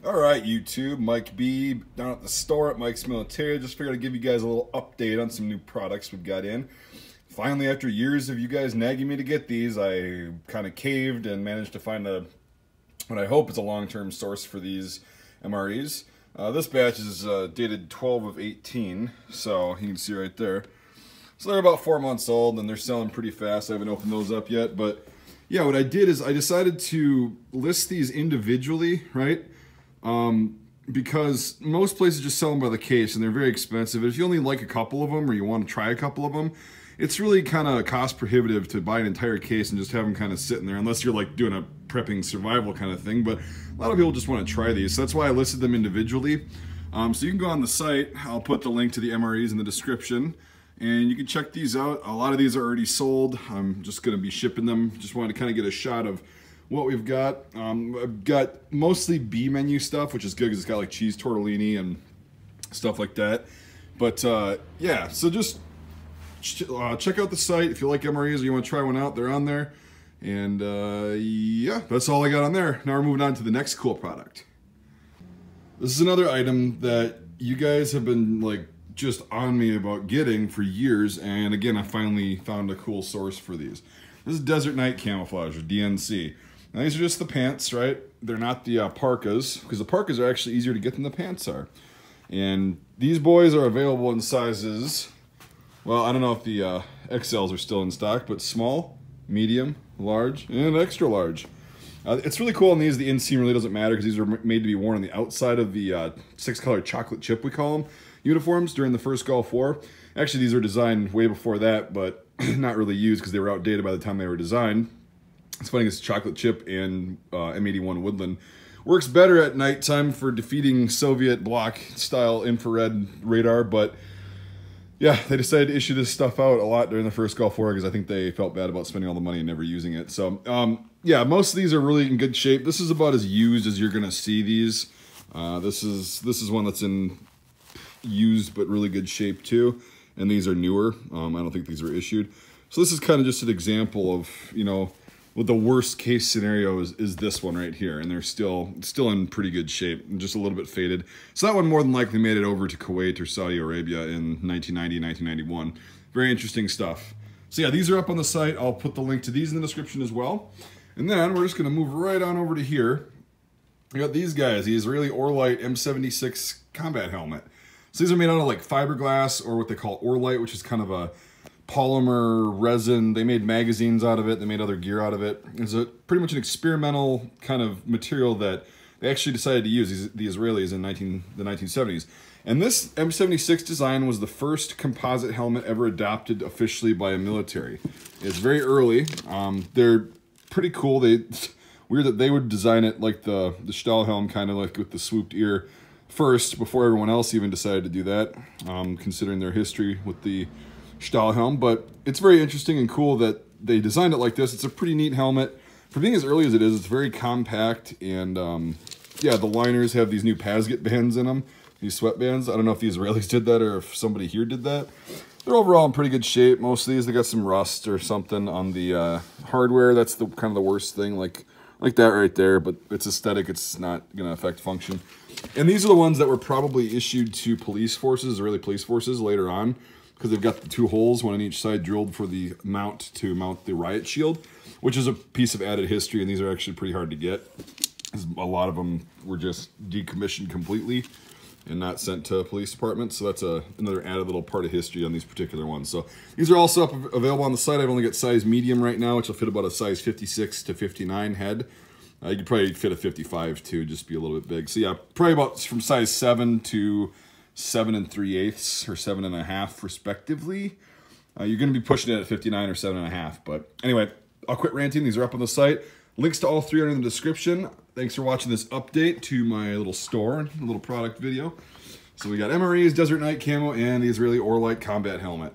All right, YouTube, Mike B down at the store at Mike's Militaria. Just figured I'd give you guys a little update on some new products we've got in. Finally, after years of you guys nagging me to get these, I kind of caved and managed to find what I hope is a long-term source for these MREs. This batch is dated 12 of 18, so you can see right there. So they're about 4 months old, and they're selling pretty fast. I haven't opened those up yet, but yeah, what I did is I decided to list these individually, right? Because most places just sell them by the case and they're very expensive. If you only like a couple of them or you want to try a couple of them, it's really kind of cost prohibitive to buy an entire case and just have them kind of sitting there, unless you're like doing a prepping survival kind of thing. But a lot of people just want to try these, so that's why I listed them individually. So you can go on the site. I'll put the link to the MREs in the description, and you can check these out. A lot of these are already sold. I'm just going to be shipping them. Just wanted to kind of get a shot of what we've got. I've got mostly B menu stuff, which is good because it's got like cheese tortellini and stuff like that. But yeah, so just check out the site if you like MREs or you want to try one out. They're on there. And yeah, that's all I got on there. Now we're moving on to the next cool product. This is another item that you guys have been like just on me about getting for years, and again, I finally found a cool source for these. This is Desert Night Camouflage, or DNC. Now these are just the pants, right? They're not the parkas, because the parkas are actually easier to get than the pants are. And these boys are available in sizes, well, I don't know if the XLs are still in stock, but small, medium, large, and extra large. It's really cool on these. The inseam really doesn't matter because these are made to be worn on the outside of the 6-color chocolate chip, we call them, uniforms during the first Gulf War. Actually, these were designed way before that, but not really used because they were outdated by the time they were designed. It's funny, it's chocolate chip and M81 Woodland. Works better at nighttime for defeating Soviet bloc-style infrared radar, but yeah, they decided to issue this stuff out a lot during the first Gulf War because I think they felt bad about spending all the money and never using it. So yeah, most of these are really in good shape. This is about as used as you're gonna see these. This is one that's in used but really good shape too, and these are newer. I don't think these were issued. So this is kind of just an example of, you know, what the worst case scenario is this one right here, and they're still in pretty good shape, and just a little bit faded. So that one more than likely made it over to Kuwait or Saudi Arabia in 1990, 1991. Very interesting stuff. So yeah, these are up on the site. I'll put the link to these in the description as well. And then we're just gonna move right on over to here. We got these guys, the Israeli Orlite M76 combat helmet. So these are made out of like fiberglass, or what they call Orlite, which is kind of a polymer resin. They made magazines out of it. They made other gear out of it. It's pretty much an experimental kind of material that they actually decided to use, the Israelis, in the 1970s. And this M76 design was the first composite helmet ever adopted officially by a military. It's very early. They're pretty cool. Weird that they would design it like the Stahlhelm, kind of like with the swooped ear first, before everyone else even decided to do that, considering their history with the Stahlhelm. But it's very interesting and cool that they designed it like this. It's a pretty neat helmet. For being as early as it is, it's very compact, and yeah, the liners have these new Pasget bands in them, these sweatbands. I don't know if the Israelis did that or if somebody here did that. They're overall in pretty good shape. Most of these, they got some rust or something on the hardware. That's the kind of the worst thing, like that right there, but it's aesthetic. It's not going to affect function. And these are the ones that were probably issued to police forces, Israeli police forces, later on, because they've got the two holes, one on each side, drilled for the mount to mount the riot shield, which is a piece of added history, and these are actually pretty hard to get. A lot of them were just decommissioned completely and not sent to police departments, so that's another added little part of history on these particular ones. So these are also available on the site. I've only got size medium right now, which will fit about a size 56 to 59 head. You could probably fit a 55 too, just be a little bit big. So yeah, probably about from size 7 to 7 3/8 or 7 1/2 respectively. You're going to be pushing it at 59 or 7 1/2. But anyway, I'll quit ranting. These are up on the site. Links to all three are in the description. Thanks for watching this update to my little store, a little product video. So we got MREs, Desert Night Camo, and the Israeli Orlite combat helmet.